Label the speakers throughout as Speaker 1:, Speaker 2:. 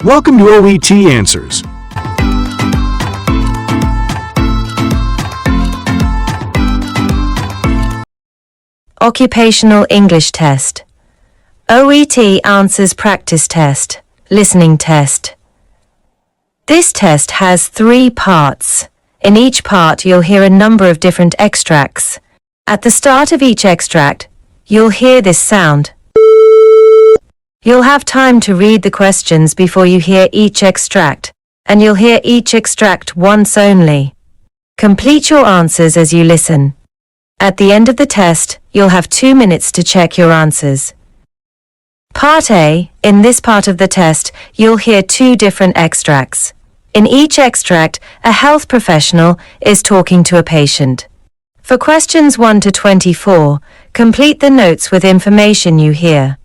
Speaker 1: Welcome to OET Answers.
Speaker 2: Occupational English Test. OET Answers Practice Test, Listening Test. This test has 3 parts. In each part, you'll hear a number of different extracts. At the start of each extract, you'll hear this sound. You'll have time to read the questions before you hear each extract, and you'll hear each extract once only. Complete your answers as you listen. At the end of the test, you'll have 2 minutes to check your answers. Part A. In this part of the test, you'll hear 2 different extracts. In each extract, a health professional is talking to a patient. For questions 1 to 24, complete the notes with information you hear.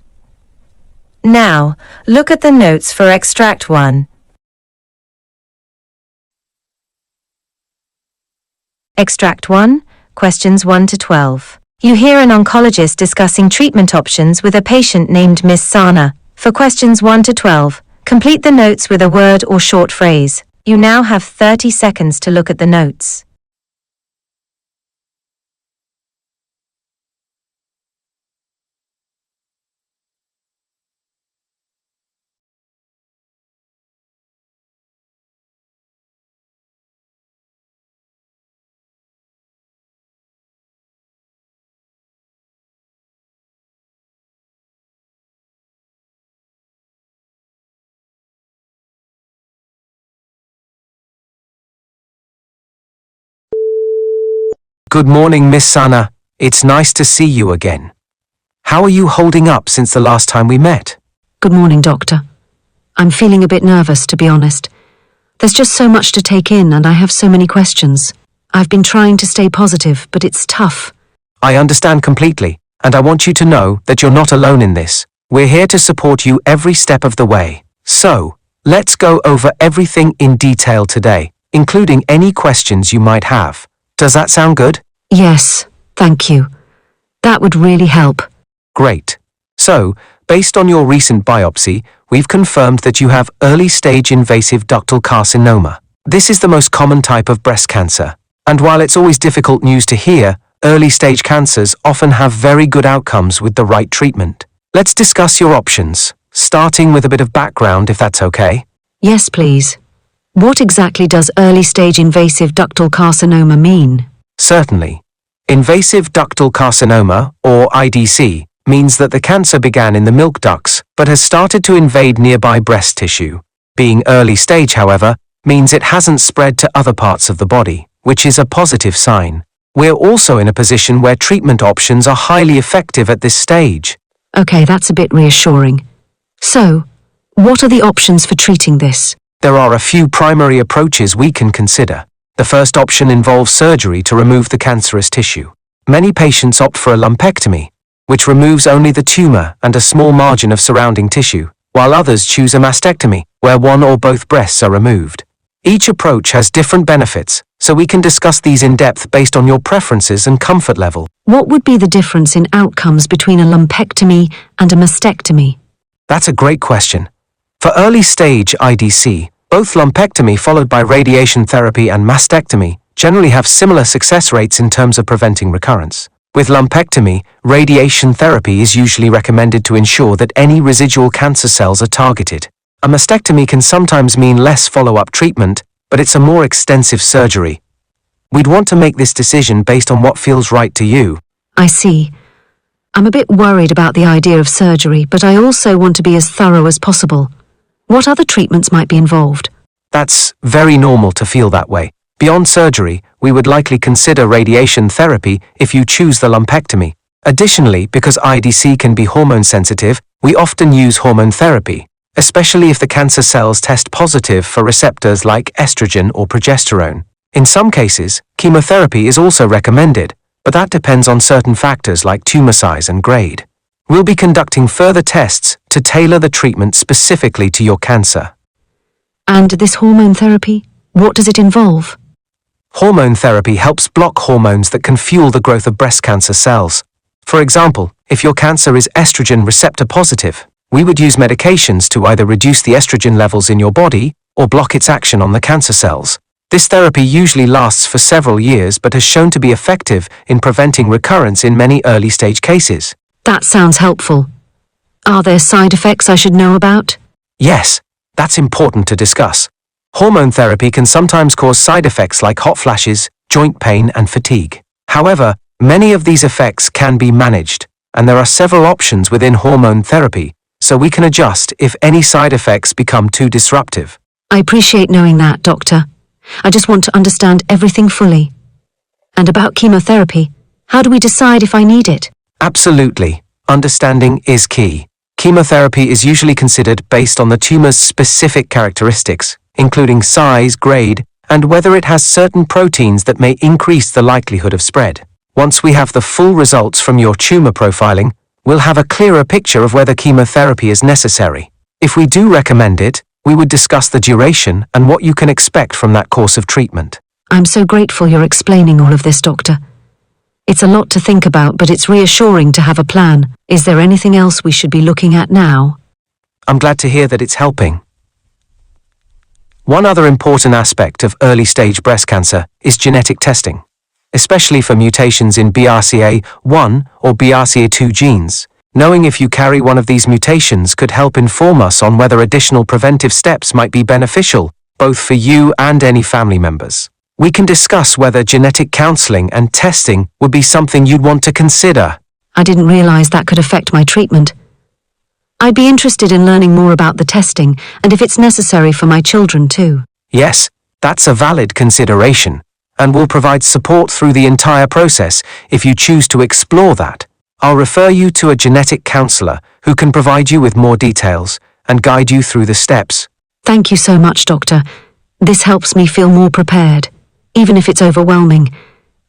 Speaker 2: Now, look at the notes for Extract 1. Extract 1, questions 1 to 12. You hear an oncologist discussing treatment options with a patient named Miss Sana. For questions 1 to 12, complete the notes with a word or short phrase. You now have 30 seconds to look at the notes.
Speaker 3: Good morning, Miss Sana. It's nice to see you again. How are you holding up since the last time we met?
Speaker 4: Good morning, Doctor. I'm feeling a bit nervous, to be honest. There's just so much to take in and I have so many questions. I've been trying to stay positive, but it's tough.
Speaker 3: I understand completely, and I want you to know that you're not alone in this. We're here to support you every step of the way. So, let's go over everything in detail today, including any questions you might have. Does that sound good?
Speaker 4: Yes, thank you. That would really help.
Speaker 3: Great. So, based on your recent biopsy, we've confirmed that you have early-stage invasive ductal carcinoma. This is the most common type of breast cancer. And while it's always difficult news to hear, early-stage cancers often have very good outcomes with the right treatment. Let's discuss your options, starting with a bit of background if that's okay.
Speaker 4: Yes, please. What exactly does early-stage invasive ductal carcinoma mean?
Speaker 3: Certainly. Invasive ductal carcinoma, or IDC, means that the cancer began in the milk ducts but has started to invade nearby breast tissue. Being early stage, however, means it hasn't spread to other parts of the body, which is a positive sign. We're also in a position where treatment options are highly effective at this stage.
Speaker 4: Okay, that's a bit reassuring. So, what are the options for treating this?
Speaker 3: There are a few primary approaches we can consider. The first option involves surgery to remove the cancerous tissue. Many patients opt for a lumpectomy, which removes only the tumor and a small margin of surrounding tissue, while others choose a mastectomy, where one or both breasts are removed. Each approach has different benefits, so we can discuss these in depth based on your preferences and comfort level.
Speaker 4: What would be the difference in outcomes between a lumpectomy and a mastectomy?
Speaker 3: That's a great question. For early-stage IDC, both lumpectomy followed by radiation therapy and mastectomy generally have similar success rates in terms of preventing recurrence. With lumpectomy, radiation therapy is usually recommended to ensure that any residual cancer cells are targeted. A mastectomy can sometimes mean less follow-up treatment, but it's a more extensive surgery. We'd want to make this decision based on what feels right to you.
Speaker 4: I see. I'm a bit worried about the idea of surgery, but I also want to be as thorough as possible. What other treatments might be involved?
Speaker 3: That's very normal to feel that way. Beyond surgery, we would likely consider radiation therapy if you choose the lumpectomy. Additionally, because IDC can be hormone sensitive, we often use hormone therapy, especially if the cancer cells test positive for receptors like estrogen or progesterone. In some cases, chemotherapy is also recommended, but that depends on certain factors like tumor size and grade. We'll be conducting further tests to tailor the treatment specifically to your cancer.
Speaker 4: And this hormone therapy, what does it involve?
Speaker 3: Hormone therapy helps block hormones that can fuel the growth of breast cancer cells. For example, if your cancer is estrogen receptor positive, We would use medications to either reduce the estrogen levels in your body or block its action on the cancer cells. This therapy usually lasts for several years but has shown to be effective in preventing recurrence in many early-stage cases.
Speaker 4: That sounds helpful. Are there side effects I should know about?
Speaker 3: Yes, that's important to discuss. Hormone therapy can sometimes cause side effects like hot flashes, joint pain, and fatigue. However, many of these effects can be managed, and there are several options within hormone therapy, so we can adjust if any side effects become too disruptive.
Speaker 4: I appreciate knowing that, Doctor. I just want to understand everything fully. And about chemotherapy, how do we decide if I need it?
Speaker 3: Absolutely. Understanding is key. Chemotherapy is usually considered based on the tumor's specific characteristics, including size, grade, and whether it has certain proteins that may increase the likelihood of spread. Once we have the full results from your tumor profiling, we'll have a clearer picture of whether chemotherapy is necessary. If we do recommend it, we would discuss the duration and what you can expect from that course of treatment.
Speaker 4: I'm so grateful you're explaining all of this, Doctor. It's a lot to think about, but it's reassuring to have a plan. Is there anything else we should be looking at now?
Speaker 3: I'm glad to hear that it's helping. One other important aspect of early-stage breast cancer is genetic testing, especially for mutations in BRCA1 or BRCA2 genes. Knowing if you carry one of these mutations could help inform us on whether additional preventive steps might be beneficial, both for you and any family members. We can discuss whether genetic counseling and testing would be something you'd want to consider.
Speaker 4: I didn't realize that could affect my treatment. I'd be interested in learning more about the testing and if it's necessary for my children too.
Speaker 3: Yes, that's a valid consideration, and we'll provide support through the entire process if you choose to explore that. I'll refer you to a genetic counselor who can provide you with more details and guide you through the steps.
Speaker 4: Thank you so much, Doctor. This helps me feel more prepared. Even if it's overwhelming,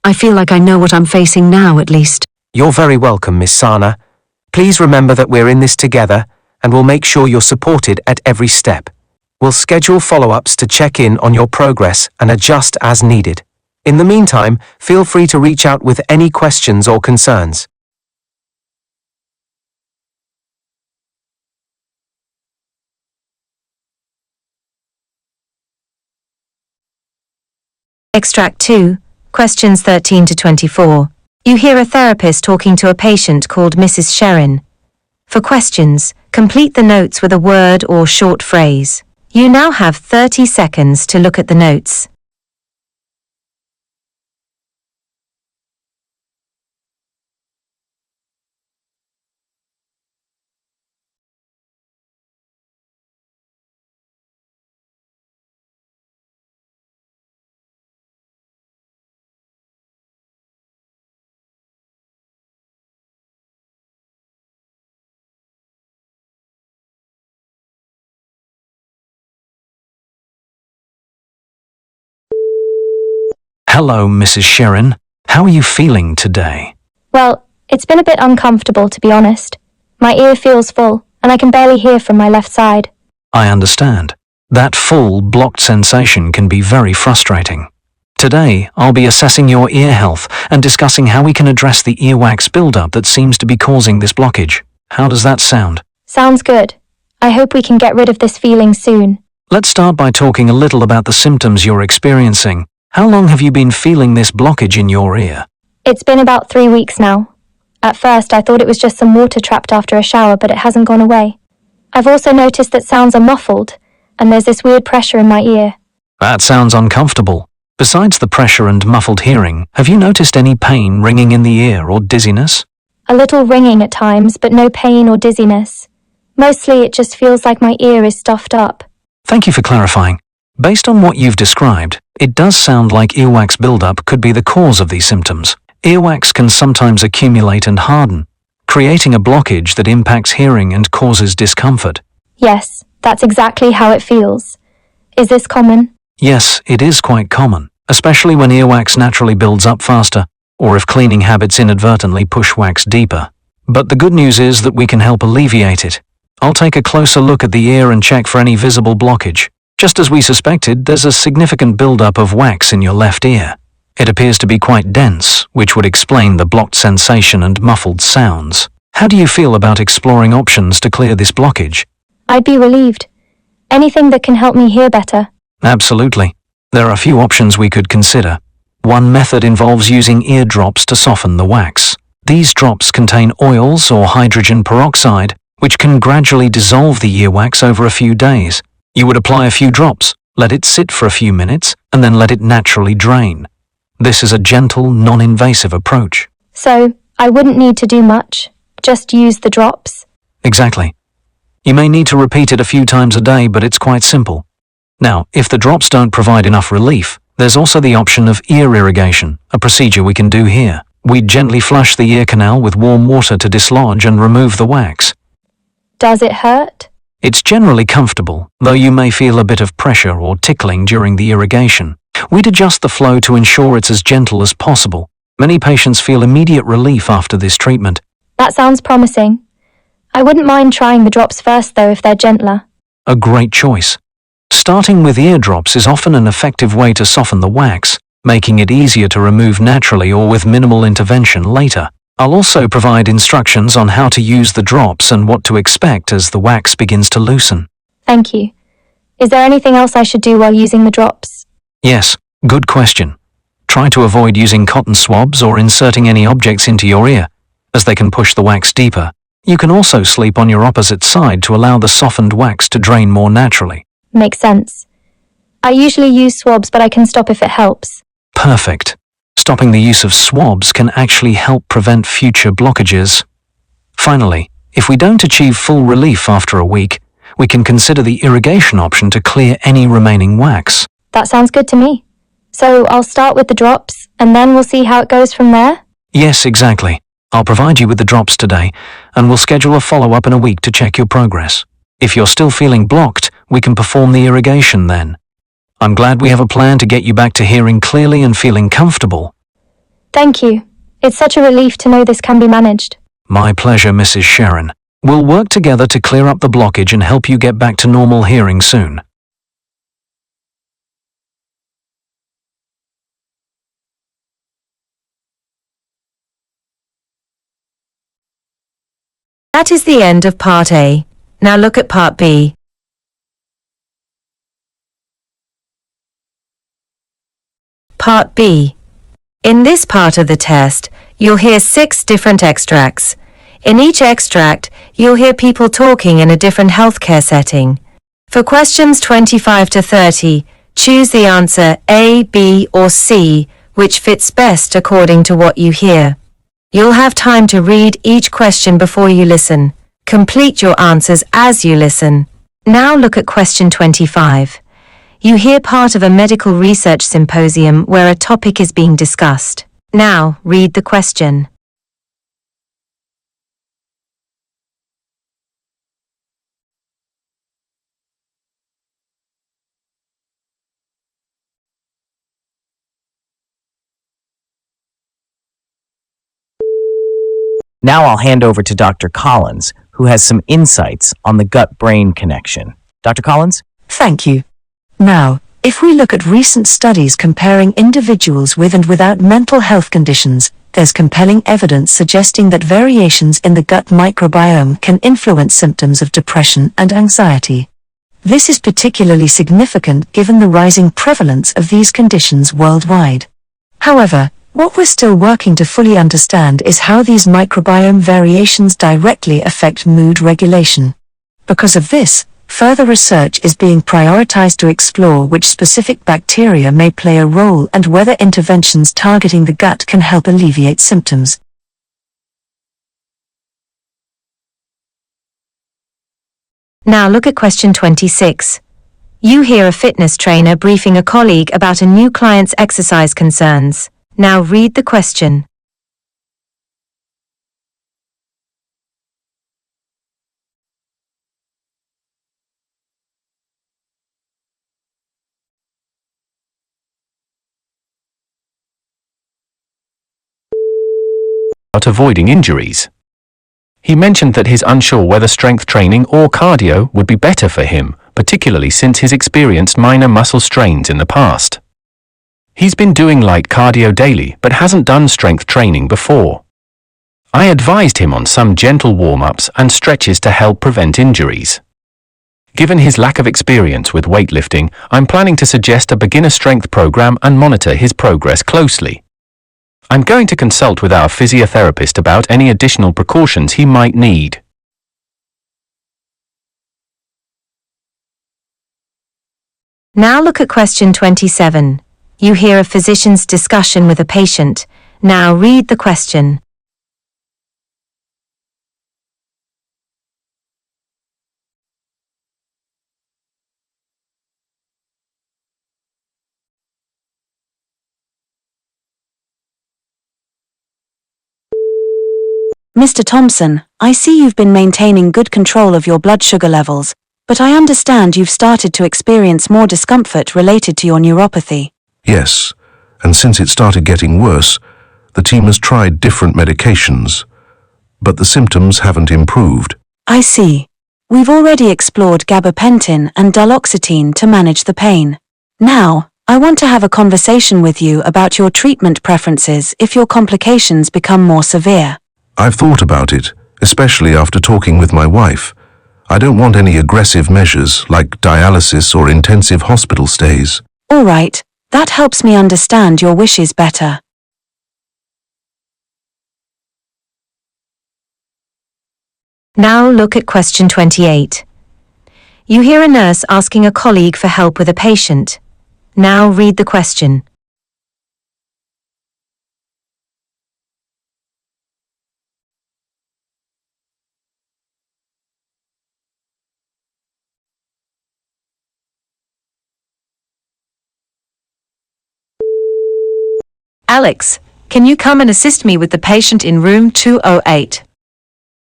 Speaker 4: I feel like I know what I'm facing now, at least.
Speaker 3: You're very welcome, Miss Sana. Please remember that we're in this together, and we'll make sure you're supported at every step. We'll schedule follow-ups to check in on your progress and adjust as needed. In the meantime, feel free to reach out with any questions or concerns.
Speaker 2: Extract 2, questions 13 to 24. You hear a therapist talking to a patient called Mrs. Sherin. For questions, complete the notes with a word or short phrase. You now have 30 seconds to look at the notes.
Speaker 5: Hello, Mrs. Sherin. How are you feeling today?
Speaker 6: Well, it's been a bit uncomfortable, to be honest. My ear feels full, and I can barely hear from my left side.
Speaker 5: I understand. That full, blocked sensation can be very frustrating. Today, I'll be assessing your ear health and discussing how we can address the earwax buildup that seems to be causing this blockage. How does that sound?
Speaker 6: Sounds good. I hope we can get rid of this feeling soon.
Speaker 5: Let's start by talking a little about the symptoms you're experiencing. How long have you been feeling this blockage in your ear?
Speaker 6: It's been about 3 weeks now. At first, I thought it was just some water trapped after a shower, but it hasn't gone away. I've also noticed that sounds are muffled, and there's this weird pressure in my ear.
Speaker 5: That sounds uncomfortable. Besides the pressure and muffled hearing, have you noticed any pain ringing in the ear or dizziness?
Speaker 6: A little ringing at times, but no pain or dizziness. Mostly it just feels like my ear is stuffed up.
Speaker 5: Thank you for clarifying. Based on what you've described, it does sound like earwax buildup could be the cause of these symptoms. Earwax can sometimes accumulate and harden, creating a blockage that impacts hearing and causes discomfort.
Speaker 6: Yes, that's exactly how it feels. Is this common?
Speaker 5: Yes, it is quite common, especially when earwax naturally builds up faster, or if cleaning habits inadvertently push wax deeper. But the good news is that we can help alleviate it. I'll take a closer look at the ear and check for any visible blockage. Just as we suspected, there's a significant buildup of wax in your left ear. It appears to be quite dense, which would explain the blocked sensation and muffled sounds. How do you feel about exploring options to clear this blockage?
Speaker 6: I'd be relieved. Anything that can help me hear better.
Speaker 5: Absolutely. There are a few options we could consider. One method involves using ear drops to soften the wax. These drops contain oils or hydrogen peroxide, which can gradually dissolve the earwax over a few days. You would apply a few drops, let it sit for a few minutes, and then let it naturally drain. This is a gentle, non-invasive approach.
Speaker 6: So, I wouldn't need to do much, just use the drops?
Speaker 5: Exactly. You may need to repeat it a few times a day, but it's quite simple. Now, if the drops don't provide enough relief, there's also the option of ear irrigation, a procedure we can do here. We gently flush the ear canal with warm water to dislodge and remove the wax.
Speaker 6: Does it hurt?
Speaker 5: It's generally comfortable, though you may feel a bit of pressure or tickling during the irrigation. We'd adjust the flow to ensure it's as gentle as possible. Many patients feel immediate relief after this treatment.
Speaker 6: That sounds promising. I wouldn't mind trying the drops first though if they're gentler.
Speaker 5: A great choice. Starting with ear drops is often an effective way to soften the wax, making it easier to remove naturally or with minimal intervention later. I'll also provide instructions on how to use the drops and what to expect as the wax begins to loosen.
Speaker 6: Thank you. Is there anything else I should do while using the drops?
Speaker 5: Yes, good question. Try to avoid using cotton swabs or inserting any objects into your ear, as they can push the wax deeper. You can also sleep on your opposite side to allow the softened wax to drain more naturally.
Speaker 6: Makes sense. I usually use swabs, but I can stop if it helps.
Speaker 5: Perfect. Stopping the use of swabs can actually help prevent future blockages. Finally, if we don't achieve full relief after a week, we can consider the irrigation option to clear any remaining wax.
Speaker 6: That sounds good to me. So I'll start with the drops, and then we'll see how it goes from there?
Speaker 5: Yes, exactly. I'll provide you with the drops today, and we'll schedule a follow-up in a week to check your progress. If you're still feeling blocked, we can perform the irrigation then. I'm glad we have a plan to get you back to hearing clearly and feeling comfortable.
Speaker 6: Thank you. It's such a relief to know this can be managed.
Speaker 5: My pleasure, Mrs. Sharon. We'll work together to clear up the blockage and help you get back to normal hearing soon.
Speaker 2: That is the end of Part A. Now look at Part B. Part B. In this part of the test, you'll hear 6 different extracts. In each extract, you'll hear people talking in a different healthcare setting. For questions 25 to 30, choose the answer A, B, or C, which fits best according to what you hear. You'll have time to read each question before you listen. Complete your answers as you listen. Now look at question 25. You hear part of a medical research symposium where a topic is being discussed. Now read the question.
Speaker 7: Now I'll hand over to Dr. Collins, who has some insights on the gut-brain connection. Dr. Collins?
Speaker 4: Thank you. Now, if we look at recent studies comparing individuals with and without mental health conditions, there's compelling evidence suggesting that variations in the gut microbiome can influence symptoms of depression and anxiety. This is particularly significant given the rising prevalence of these conditions worldwide. However, what we're still working to fully understand is how these microbiome variations directly affect mood regulation. Because of this, further research is being prioritized to explore which specific bacteria may play a role and whether interventions targeting the gut can help alleviate symptoms.
Speaker 2: Now look at question 26. You hear a fitness trainer briefing a colleague about a new client's exercise concerns. Now read the question.
Speaker 8: About avoiding injuries. He mentioned that he's unsure whether strength training or cardio would be better for him, particularly since he's experienced minor muscle strains in the past. He's been doing light cardio daily but hasn't done strength training before. I advised him on some gentle warm-ups and stretches to help prevent injuries. Given his lack of experience with weightlifting, I'm planning to suggest a beginner strength program and monitor his progress closely. I'm going to consult with our physiotherapist about any additional precautions he might need.
Speaker 2: Now look at question 27. You hear a physician's discussion with a patient. Now read the question.
Speaker 4: Mr. Thompson, I see you've been maintaining good control of your blood sugar levels, but I understand you've started to experience more discomfort related to your neuropathy.
Speaker 1: Yes, and since it started getting worse, the team has tried different medications, but the symptoms haven't improved.
Speaker 4: I see. We've already explored gabapentin and duloxetine to manage the pain. Now, I want to have a conversation with you about your treatment preferences if your complications become more severe.
Speaker 1: I've thought about it, especially after talking with my wife. I don't want any aggressive measures like dialysis or intensive hospital stays.
Speaker 4: All right, that helps me understand your wishes better.
Speaker 2: Now look at question 28. You hear a nurse asking a colleague for help with a patient. Now read the question. Alex, can you come and assist me with the patient in room 208?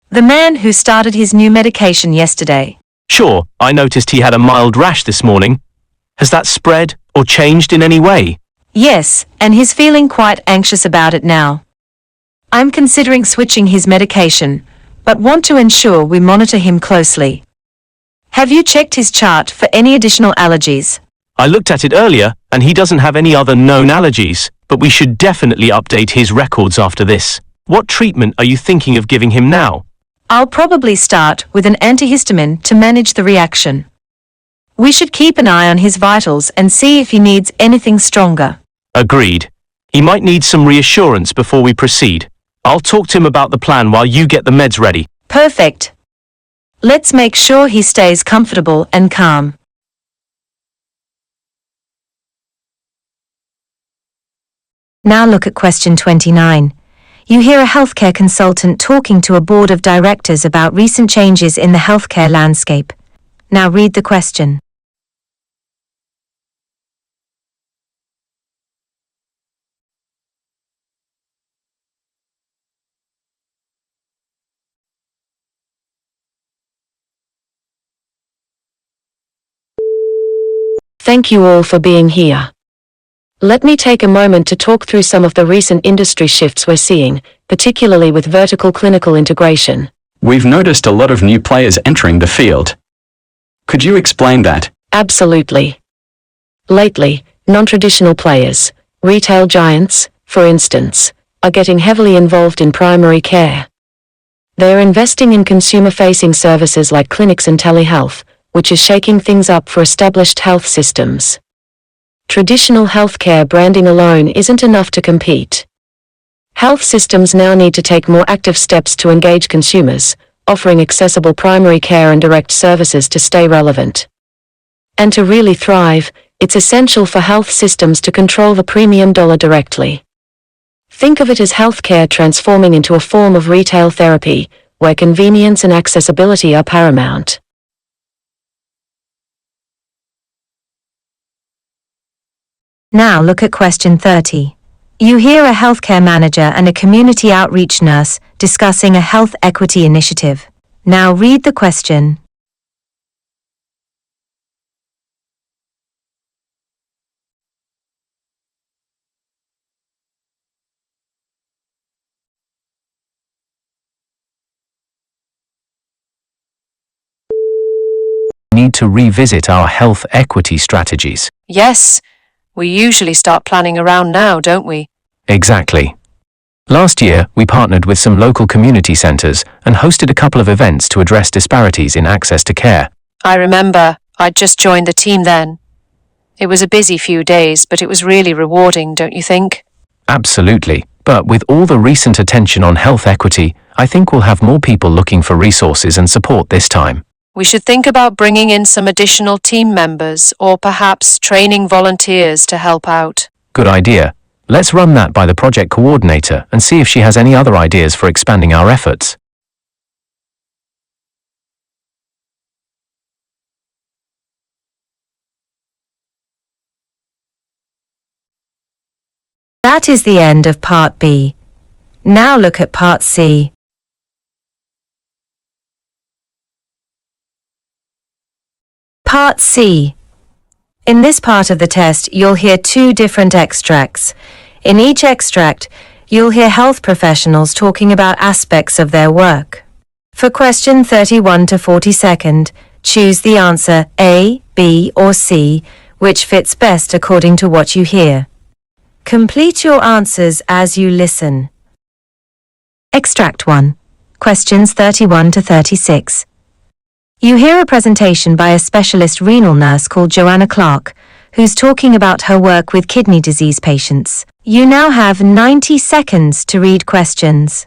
Speaker 2: The man who started his new medication yesterday.
Speaker 5: Sure, I noticed he had a mild rash this morning. Has that spread or changed in any way?
Speaker 2: Yes, and he's feeling quite anxious about it now. I'm considering switching his medication, but want to ensure we monitor him closely. Have you checked his chart for any additional allergies?
Speaker 5: I looked at it earlier, and he doesn't have any other known allergies, but we should definitely update his records after this. What treatment are you thinking of giving him now?
Speaker 2: I'll probably start with an antihistamine to manage the reaction. We should keep an eye on his vitals and see if he needs anything stronger.
Speaker 5: Agreed. He might need some reassurance before we proceed. I'll talk to him about the plan while you get the meds ready.
Speaker 2: Perfect. Let's make sure he stays comfortable and calm. Now look at question 29. You hear a healthcare consultant talking to a board of directors about recent changes in the healthcare landscape. Now read the question.
Speaker 9: Thank you all for being here. Let me take a moment to talk through some of the recent industry shifts we're seeing, particularly with vertical clinical integration.
Speaker 10: We've noticed a lot of new players entering the field. Could you explain that?
Speaker 9: Absolutely. Lately, non-traditional players, retail giants, for instance, are getting heavily involved in primary care. They're investing in consumer-facing services like clinics and telehealth, which is shaking things up for established health systems. Traditional healthcare branding alone isn't enough to compete. Health systems now need to take more active steps to engage consumers, offering accessible primary care and direct services to stay relevant. And to really thrive, it's essential for health systems to control the premium dollar directly. Think of it as healthcare transforming into a form of retail therapy, where convenience and accessibility are paramount.
Speaker 2: Now look at question 30. You hear a healthcare manager and a community outreach nurse discussing a health equity initiative. Now read the question.
Speaker 3: We need to revisit our health equity strategies.
Speaker 11: Yes, we usually start planning around now, don't we?
Speaker 3: Exactly.
Speaker 8: Last year, we partnered with some local community centres and hosted a couple of events to address disparities in access to care.
Speaker 11: I remember, I'd just joined the team then. It was a busy few days, but it was really rewarding, don't you think?
Speaker 8: Absolutely. But with all the recent attention on health equity, I think we'll have more people looking for resources and support this time.
Speaker 11: We should think about bringing in some additional team members, or perhaps training volunteers to help out.
Speaker 8: Good idea. Let's run that by the project coordinator and see if she has any other ideas for expanding our efforts.
Speaker 2: That is the end of Part B. Now look at Part C. Part C. In this part of the test, you'll hear two different extracts. In each extract, you'll hear health professionals talking about aspects of their work. For question 31 to 42nd, choose the answer A, B, or C, which fits best according to what you hear. Complete your answers as you listen. Extract 1. Questions 31 to 36. You hear a presentation by a specialist renal nurse called Joanna Clark, who's talking about her work with kidney disease patients. You now have 90 seconds to read questions.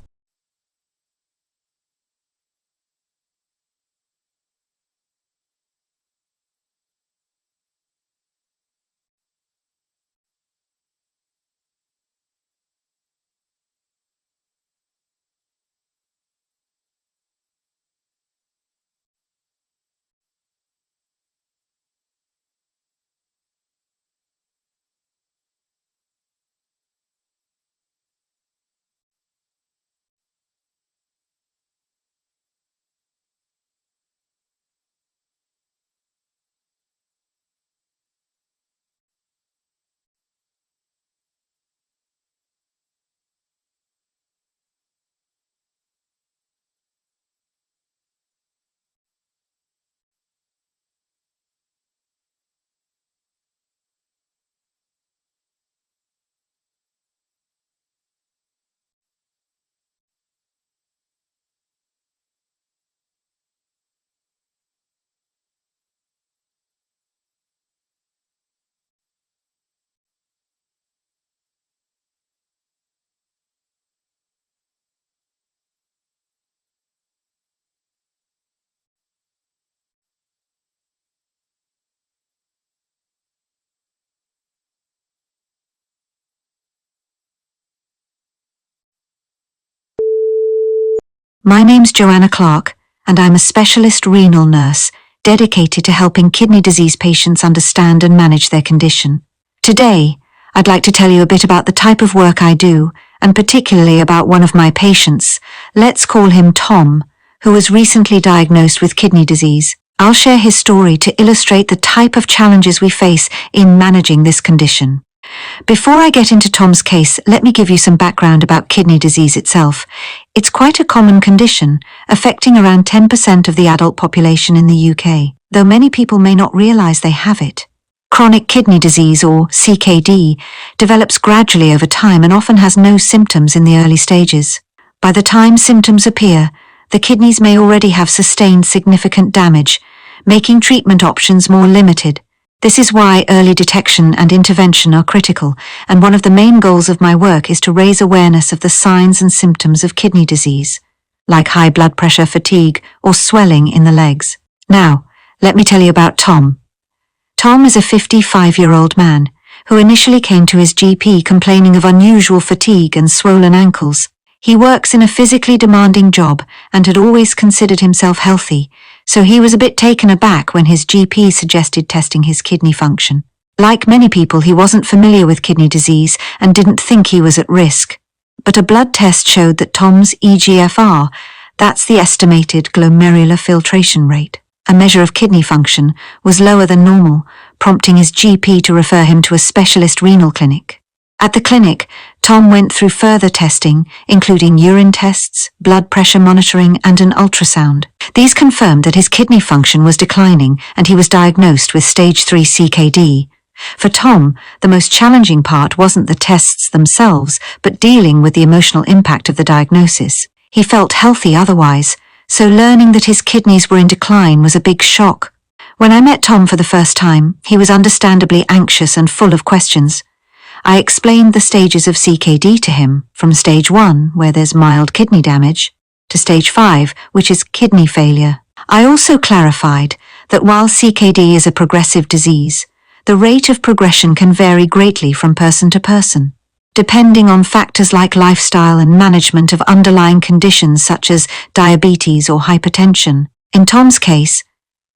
Speaker 4: My name's Joanna Clark, and I'm a specialist renal nurse dedicated to helping kidney disease patients understand and manage their condition. Today, I'd like to tell you a bit about the type of work I do, and particularly about one of my patients. Let's call him Tom, who was recently diagnosed with kidney disease. I'll share his story to illustrate the type of challenges we face in managing this condition. Before I get into Tom's case, let me give you some background about kidney disease itself. It's quite a common condition, affecting around 10% of the adult population in the UK, though many people may not realise they have it. Chronic kidney disease, or CKD, develops gradually over time and often has no symptoms in the early stages. By the time symptoms appear, the kidneys may already have sustained significant damage, making treatment options more limited. This is why early detection and intervention are critical, and one of the main goals of my work is to raise awareness of the signs and symptoms of kidney disease, like high blood pressure, fatigue, or swelling in the legs. Now, let me tell you about Tom. Tom is a 55-year-old man who initially came to his GP complaining of unusual fatigue and swollen ankles. He works in a physically demanding job and had always considered himself healthy, so he was a bit taken aback when his GP suggested testing his kidney function. Like many people, he wasn't familiar with kidney disease and didn't think he was at risk. But a blood test showed that Tom's eGFR, that's the estimated glomerular filtration rate, a measure of kidney function, was lower than normal, prompting his GP to refer him to a specialist renal clinic. At the clinic, Tom went through further testing, including urine tests, blood pressure monitoring, and an ultrasound. These confirmed that his kidney function was declining and he was diagnosed with stage 3 CKD, For Tom, the most challenging part wasn't the tests themselves, but dealing with the emotional impact of the diagnosis. He felt healthy otherwise, so learning that his kidneys were in decline was a big shock. When I met Tom for the first time, he was understandably anxious and full of questions. I explained the stages of CKD to him, from stage 1, where there's mild kidney damage, to stage 5, which is kidney failure. I also clarified that while CKD is a progressive disease, the rate of progression can vary greatly from person to person, depending on factors like lifestyle and management of underlying conditions such as diabetes or hypertension. In Tom's case,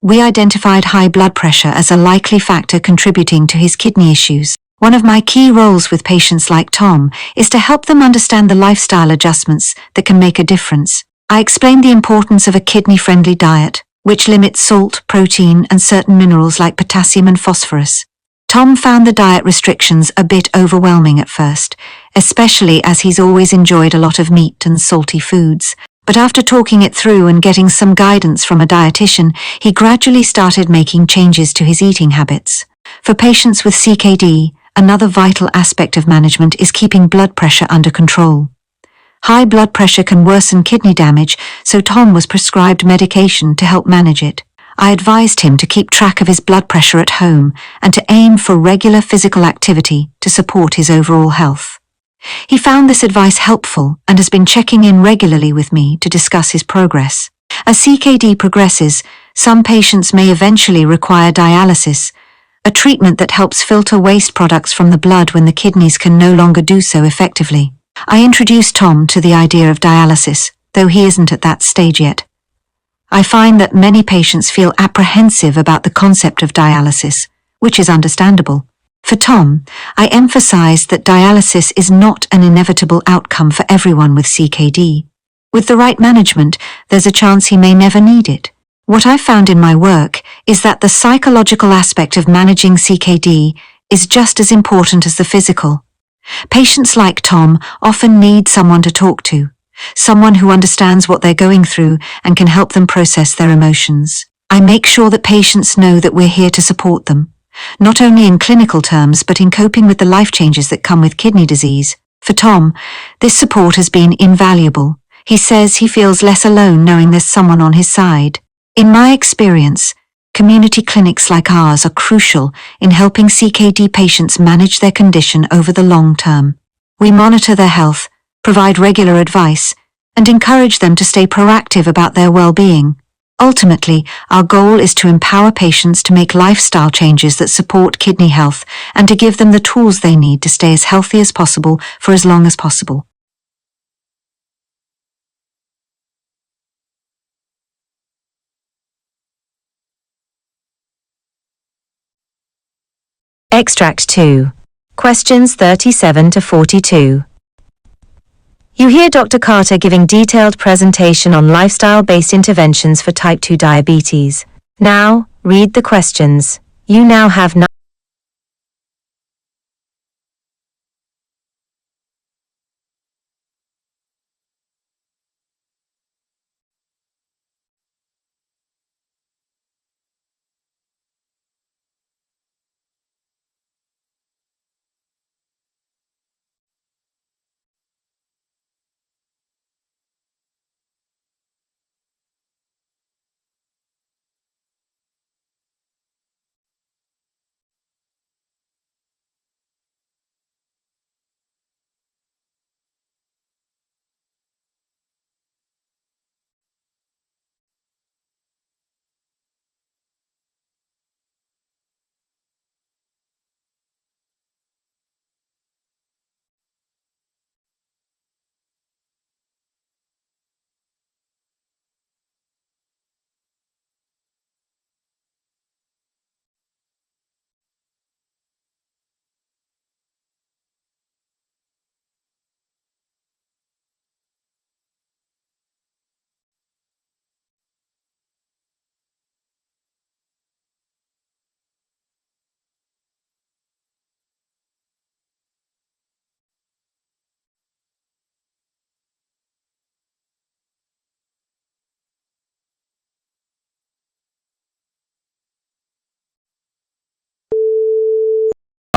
Speaker 4: we identified high blood pressure as a likely factor contributing to his kidney issues. One of my key roles with patients like Tom is to help them understand the lifestyle adjustments that can make a difference. I explained the importance of a kidney-friendly diet, which limits salt, protein, and certain minerals like potassium and phosphorus. Tom found the diet restrictions a bit overwhelming at first, especially as he's always enjoyed a lot of meat and salty foods. But after talking it through and getting some guidance from a dietitian, he gradually started making changes to his eating habits. For patients with CKD, another vital aspect of management is keeping blood pressure under control. High blood pressure can worsen kidney damage, so Tom was prescribed medication to help manage it. I advised him to keep track of his blood pressure at home and to aim for regular physical activity to support his overall health. He found this advice helpful and has been checking in regularly with me to discuss his progress. As CKD progresses, some patients may eventually require dialysis, a treatment that helps filter waste products from the blood when the kidneys can no longer do so effectively. I introduced Tom to the idea of dialysis, though he isn't at that stage yet. I find that many patients feel apprehensive about the concept of dialysis, which is understandable. For Tom, I emphasized that dialysis is not an inevitable outcome for everyone with CKD. With the right management, there's a chance he may never need it. What I found in my work is that the psychological aspect of managing CKD is just as important as the physical. Patients like Tom often need someone to talk to, someone who understands what they're going through and can help them process their emotions. I make sure that patients know that we're here to support them, not only in clinical terms but in coping with the life changes that come with kidney disease. For Tom, this support has been invaluable. He says he feels less alone knowing there's someone on his side. In my experience, community clinics like ours are crucial in helping CKD patients manage their condition over the long term. We monitor their health, provide regular advice, and encourage them to stay proactive about their well-being. Ultimately, our goal is to empower patients to make lifestyle changes that support kidney health and to give them the tools they need to stay as healthy as possible for as long as possible.
Speaker 2: Extract 2. Questions 37 to 42. You hear Dr. Carter giving detailed presentation on lifestyle-based interventions for type 2 diabetes. Now, read the questions. You now have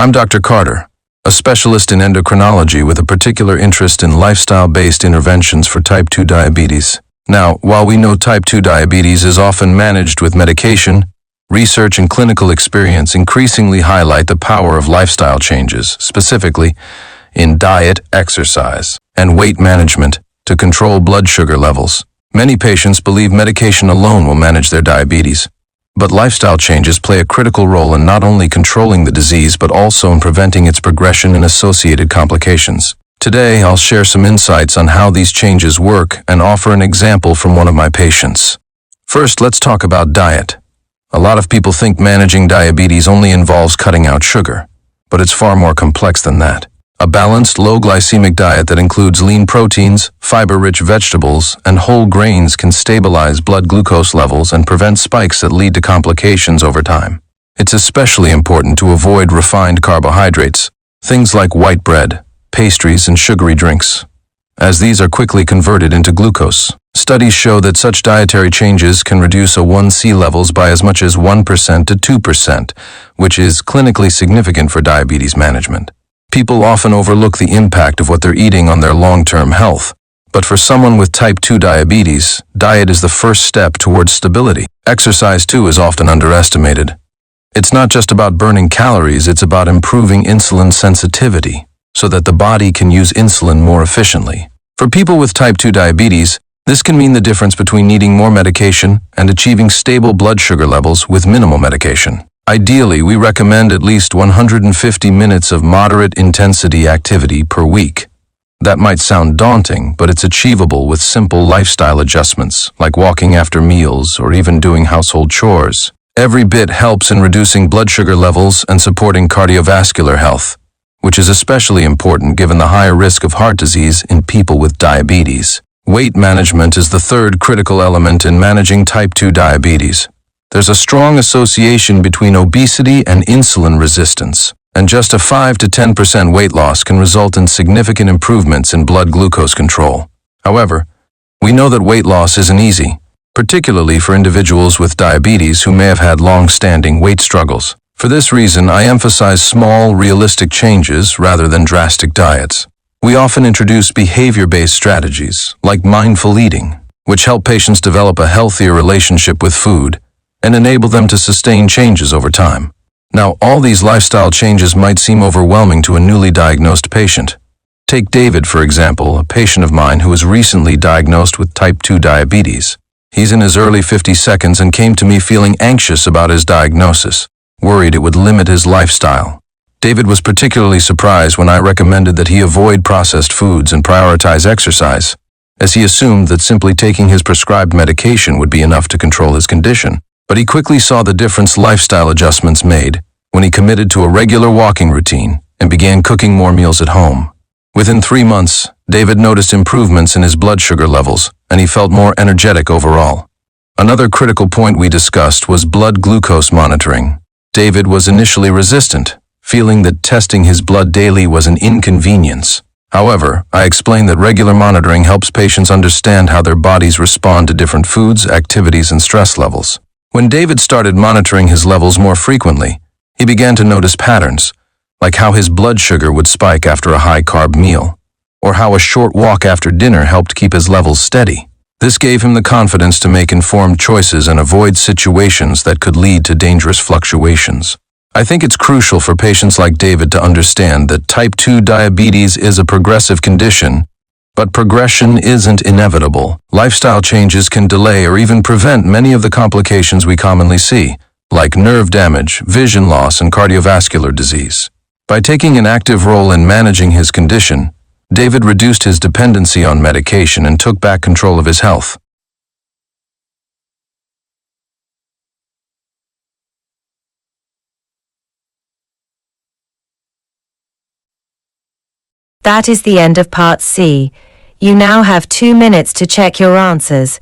Speaker 1: I'm Dr. Carter, a specialist in endocrinology with a particular interest in lifestyle-based interventions for type 2 diabetes. Now, while we know type 2 diabetes is often managed with medication, research and clinical experience increasingly highlight the power of lifestyle changes, specifically in diet, exercise, and weight management to control blood sugar levels. Many patients believe medication alone will manage their diabetes, but lifestyle changes play a critical role in not only controlling the disease but also in preventing its progression and associated complications. Today, I'll share some insights on how these changes work and offer an example from one of my patients. First, let's talk about diet. A lot of people think managing diabetes only involves cutting out sugar, but it's far more complex than that. A balanced, low-glycemic diet that includes lean proteins, fiber-rich vegetables, and whole grains can stabilize blood glucose levels and prevent spikes that lead to complications over time. It's especially important to avoid refined carbohydrates, things like white bread, pastries, and sugary drinks, as these are quickly converted into glucose. Studies show that such dietary changes can reduce A1C levels by as much as 1% to 2%, which is clinically significant for diabetes management. People often overlook the impact of what they're eating on their long-term health, but for someone with type 2 diabetes, diet is the first step towards stability. Exercise, too, is often underestimated. It's not just about burning calories, it's about improving insulin sensitivity, so that the body can use insulin more efficiently. For people with type 2 diabetes, this can mean the difference between needing more medication and achieving stable blood sugar levels with minimal medication. Ideally, we recommend at least 150 minutes of moderate intensity activity per week. That might sound daunting, but it's achievable with simple lifestyle adjustments, like walking after meals or even doing household chores. Every bit helps in reducing blood sugar levels and supporting cardiovascular health, which is especially important given the higher risk of heart disease in people with diabetes. Weight management is the third critical element in managing type 2 diabetes. There's a strong association between obesity and insulin resistance, and just a 5 to 10% weight loss can result in significant improvements in blood glucose control. However, we know that weight loss isn't easy, particularly for individuals with diabetes who may have had long-standing weight struggles. For this reason, I emphasize small, realistic changes rather than drastic diets. We often introduce behavior-based strategies, like mindful eating, which help patients develop a healthier relationship with food and enable them to sustain changes over time. Now, all these lifestyle changes might seem overwhelming to a newly diagnosed patient. Take David, for example, a patient of mine who was recently diagnosed with type 2 diabetes. He's in his early 52s and came to me feeling anxious about his diagnosis, worried it would limit his lifestyle. David was particularly surprised when I recommended that he avoid processed foods and prioritize exercise, as he assumed that simply taking his prescribed medication would be enough to control his condition. But he quickly saw the difference lifestyle adjustments made when he committed to a regular walking routine and began cooking more meals at home. Within 3 months, David noticed improvements in his blood sugar levels, and he felt more energetic overall. Another critical point we discussed was blood glucose monitoring. David was initially resistant, feeling that testing his blood daily was an inconvenience. However, I explained that regular monitoring helps patients understand how their bodies respond to different foods, activities, and stress levels. When David started monitoring his levels more frequently, he began to notice patterns, like how his blood sugar would spike after a high-carb meal, or how a short walk after dinner helped keep his levels steady. This gave him the confidence to make informed choices and avoid situations that could lead to dangerous fluctuations. I think it's crucial for patients like David to understand that type 2 diabetes is a progressive condition, but progression isn't inevitable. Lifestyle changes can delay or even prevent many of the complications we commonly see, like nerve damage, vision loss, and cardiovascular disease. By taking an active role in managing his condition, David reduced his dependency on medication and took back control of his health.
Speaker 2: That is the end of Part C. You now have 2 minutes to check your answers.